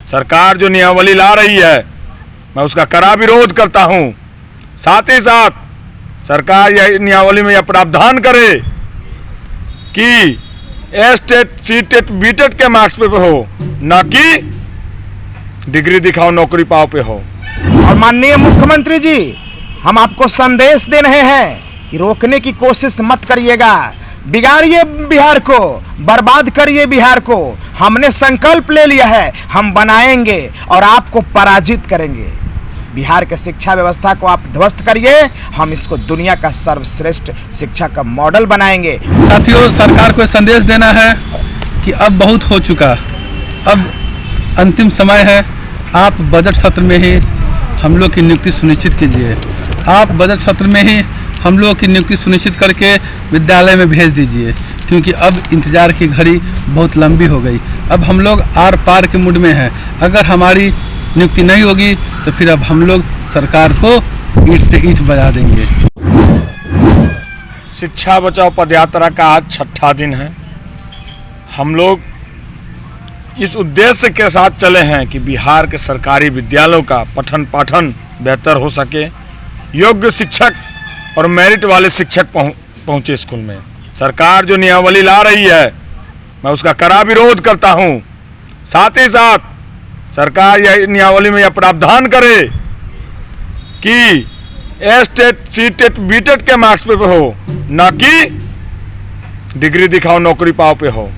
सरकार जो नियमावली ला रही है मैं उसका कड़ा विरोध करता हूं। साथ ही साथ सरकार यह नियमावली में यह प्रावधान करे कि एस्टेट सीटेट बीटेट के मार्क्स पे हो, ना कि डिग्री दिखाओ नौकरी पाओ पे हो। और माननीय मुख्यमंत्री जी, हम आपको संदेश दे रहे हैं कि रोकने की कोशिश मत करिएगा, बिगाड़िए बिहार को, बर्बाद करिए बिहार को। हमने संकल्प ले लिया है, हम बनाएंगे और आपको पराजित करेंगे। बिहार के शिक्षा व्यवस्था को आप ध्वस्त करिए, हम इसको दुनिया का सर्वश्रेष्ठ शिक्षा का मॉडल बनाएंगे। साथियों, सरकार को संदेश देना है कि अब बहुत हो चुका, अब अंतिम समय है। आप बजट सत्र में ही हम लोग की नियुक्ति सुनिश्चित कीजिए। आप बजट सत्र में ही हम लोग की नियुक्ति सुनिश्चित करके विद्यालय में भेज दीजिए, क्योंकि अब इंतज़ार की घड़ी बहुत लंबी हो गई। अब हम लोग आर पार के मूड में हैं। अगर हमारी नियुक्ति नहीं होगी तो फिर अब हम लोग सरकार को ईंट से ईंट बजा देंगे। शिक्षा बचाओ पदयात्रा का आज 6ठा दिन है। हम लोग इस उद्देश्य के साथ चले हैं कि बिहार के सरकारी विद्यालयों का पठन पाठन बेहतर हो सके, योग्य शिक्षक और मेरिट वाले शिक्षक पहुँचे स्कूल में। सरकार जो नियमावली ला रही है मैं उसका कड़ा विरोध करता हूँ। साथ ही साथ सरकार यह नियमावली में यह प्रावधान करे कि एस्टेट सीटेट बीटेट के मार्क्स पे हो, ना कि डिग्री दिखाओ नौकरी पाओ पे हो।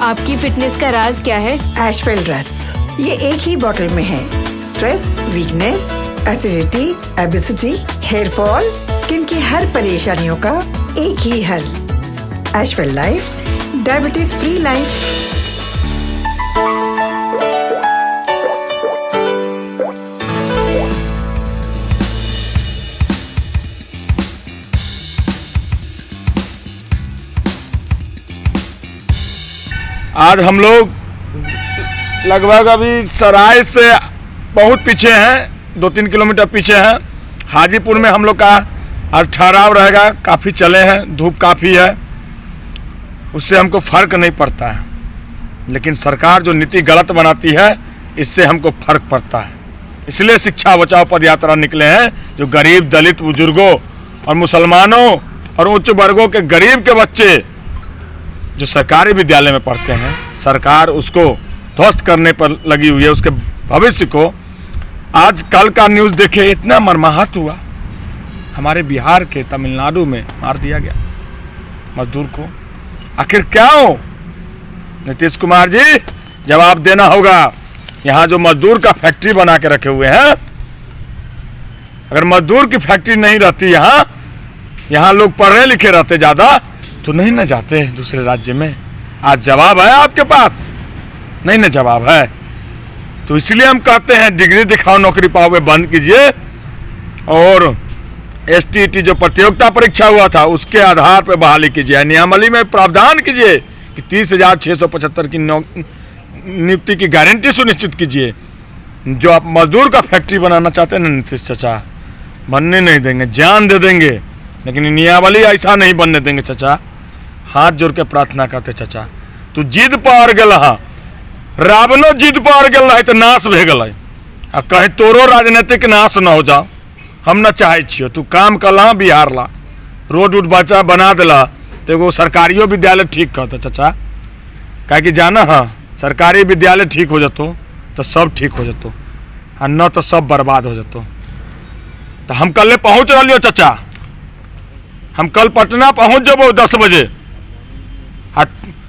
आपकी फिटनेस का राज क्या है? एशवेल ड्रेस, ये एक ही बॉटल में है। Stress, weakness, acidity, obesity, hair fall, skin की हर परेशानियों का एक ही हल। एशवेल लाइफ, डायबिटीज फ्री लाइफ। आज हम लोग लगभग अभी सराय से बहुत पीछे हैं, 2-3 किलोमीटर पीछे हैं। हाजीपुर में हम लोग का आज ठहराव रहेगा। काफ़ी चले हैं, धूप काफ़ी है, उससे हमको फ़र्क नहीं पड़ता है। लेकिन सरकार जो नीति गलत बनाती है इससे हमको फ़र्क पड़ता है। इसलिए शिक्षा बचाओ पदयात्रा निकले हैं, जो गरीब दलित बुजुर्गों और मुसलमानों और उच्च वर्गों के गरीब के बच्चे जो सरकारी विद्यालय में पढ़ते हैं, सरकार उसको ध्वस्त करने पर लगी हुई है, उसके भविष्य को। आज कल का न्यूज़ देखे, इतना मर्माहत हुआ। हमारे बिहार के तमिलनाडु में मार दिया गया मजदूर को। आखिर क्या हो? नीतीश कुमार जी, जवाब देना होगा। यहाँ जो मजदूर का फैक्ट्री बना के रखे हुए हैं, अगर मजदूर की फैक्ट्री नहीं रहती, यहाँ लोग पढ़े लिखे रहते ज़्यादा, तो नहीं न जाते दूसरे राज्य में। आज जवाब है आपके पास? नहीं न जवाब है। तो इसलिए हम कहते हैं डिग्री दिखाओ नौकरी पाओ में बंद कीजिए, और एसटीईटी जो प्रतियोगिता परीक्षा हुआ था उसके आधार पर बहाली कीजिए। नियमावली में प्रावधान कीजिए कि 30,675 की नियुक्ति की गारंटी सुनिश्चित कीजिए। जो आप मजदूर का फैक्ट्री बनाना चाहते हैं ना नीतीश चाचा, बनने नहीं देंगे, जान दे देंगे, लेकिन नियमावली ऐसा नहीं बनने देंगे चाचा। हाथ जोड़ के प्रार्थना करते चाचा, तू जिद पार गल, रावणो जिद पार गल है तो नाश भे गल, आ कहीं तोरो राजनीतिक नाश न हो जाओ, हम न चाहे छियो। तू काम कला, बिहार ला, रोड उड बचा बना दिला, तो एगो सरकारियो विद्यालय ठीक कहते चाचा। क्या कि जाना सरकारी विद्यालय ठीक हो जतो तो सब ठीक हो जतो, आ न तो सब बर्बाद हो जतो। तो हम कल पहुँच रही चाचा, हम कल पटना पहुँच जबो 10 बजे।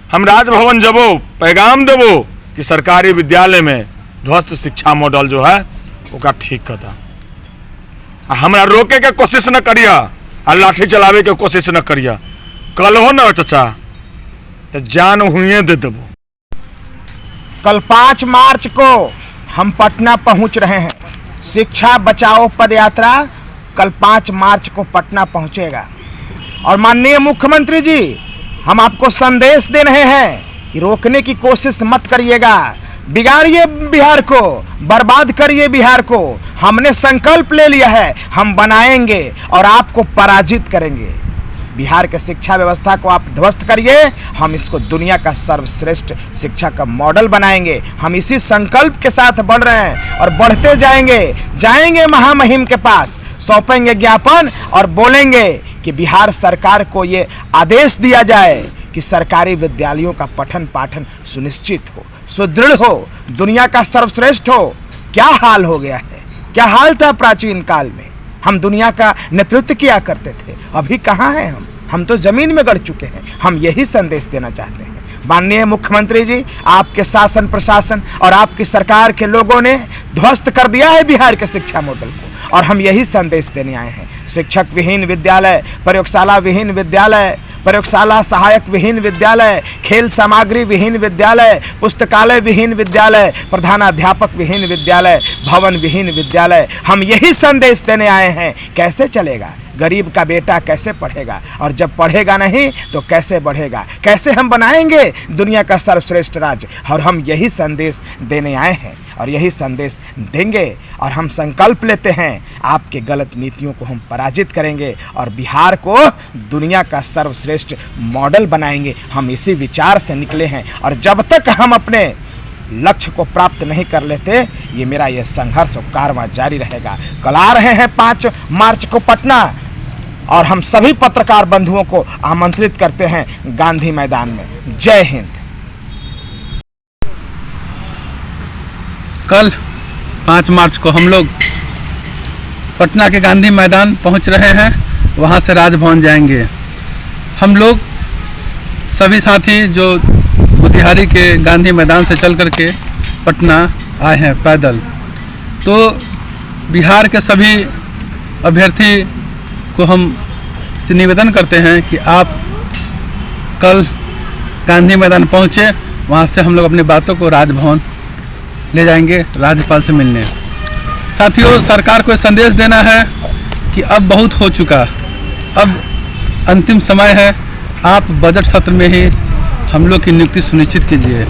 हम राजभवन जबो, पैगाम देबो कि सरकारी विद्यालय में ध्वस्त शिक्षा मॉडल जो है ओका ठीक करता। हमरा रोके के कोशिश न करिया, आ लाठी चलावे के कोशिश न करिया। कल हो न चाचा तो जान हुए दे देबो। कल 5 मार्च को हम पटना पहुंच रहे हैं। शिक्षा बचाओ पदयात्रा कल 5 मार्च को पटना पहुंचेगा। और माननीय मुख्यमंत्री जी, हम आपको संदेश दे रहे हैं कि रोकने की कोशिश मत करिएगा, बिगाड़िए बिहार को, बर्बाद करिए बिहार को। हमने संकल्प ले लिया है, हम बनाएंगे और आपको पराजित करेंगे। बिहार के शिक्षा व्यवस्था को आप ध्वस्त करिए, हम इसको दुनिया का सर्वश्रेष्ठ शिक्षा का मॉडल बनाएंगे। हम इसी संकल्प के साथ बढ़ रहे हैं और बढ़ते जाएंगे महामहिम के पास, सौंपेंगे ज्ञापन और बोलेंगे कि बिहार सरकार को ये आदेश दिया जाए कि सरकारी विद्यालयों का पठन पाठन सुनिश्चित हो, सुदृढ़ हो, दुनिया का सर्वश्रेष्ठ हो। क्या हाल हो गया है, क्या हाल था प्राचीन काल में। हम दुनिया का नेतृत्व किया करते थे, अभी कहाँ हैं हम तो जमीन में गड़ चुके हैं। हम यही संदेश देना चाहते हैं। माननीय मुख्यमंत्री जी, आपके शासन प्रशासन और आपकी सरकार के लोगों ने ध्वस्त कर दिया है बिहार के शिक्षा मॉडल को, और हम यही संदेश देने आए हैं। शिक्षक विहीन विद्यालय, प्रयोगशाला विहीन विद्यालय, प्रयोगशाला सहायक विहीन विद्यालय, खेल सामग्री विहीन विद्यालय, पुस्तकालय विहीन विद्यालय, प्रधानाध्यापक विहीन विद्यालय, भवन विहीन विद्यालय, हम यही संदेश देने आए हैं। कैसे चलेगा? गरीब का बेटा कैसे पढ़ेगा, और जब पढ़ेगा नहीं तो कैसे बढ़ेगा? कैसे हम बनाएंगे दुनिया का सर्वश्रेष्ठ राज्य? और हम यही संदेश देने आए हैं और यही संदेश देंगे, और हम संकल्प लेते हैं आपके गलत नीतियों को हम पराजित करेंगे और बिहार को दुनिया का सर्वश्रेष्ठ मॉडल बनाएंगे। हम इसी विचार से निकले हैं, और जब तक हम अपने लक्ष्य को प्राप्त नहीं कर लेते, ये मेरा ये संघर्ष और कारवां जारी रहेगा। कल आ रहे हैं 5 मार्च को पटना, और हम सभी पत्रकार बंधुओं को आमंत्रित करते हैं गांधी मैदान में। जय हिंद। कल 5 मार्च को हम लोग पटना के गांधी मैदान पहुंच रहे हैं, वहां से राजभवन जाएंगे। हम लोग सभी साथी जो मोतिहारी के गांधी मैदान से चल करके पटना आए हैं पैदल, तो बिहार के सभी अभ्यर्थी को हम से निवेदन करते हैं कि आप कल गांधी मैदान पहुँचे, वहाँ से हम लोग अपनी बातों को राजभवन ले जाएंगे राज्यपाल से मिलने। साथियों, सरकार को संदेश देना है कि अब बहुत हो चुका, अब अंतिम समय है। आप बजट सत्र में ही हम लोग की नियुक्ति सुनिश्चित कीजिए।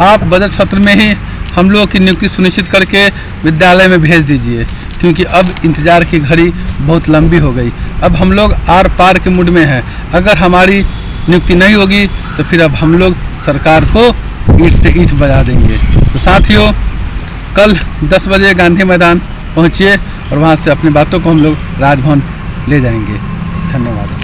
आप बजट सत्र में ही हम लोग की नियुक्ति सुनिश्चित करके विद्यालय में भेज दीजिए, क्योंकि अब इंतज़ार की घड़ी बहुत लंबी हो गई। अब हम लोग आर पार के मूड में हैं। अगर हमारी नियुक्ति नहीं होगी तो फिर अब हम लोग सरकार को ईंट से ईंट बजा देंगे। तो साथियों, कल 10 बजे गांधी मैदान पहुंचिए और वहां से अपनी बातों को हम लोग राजभवन ले जाएंगे। धन्यवाद।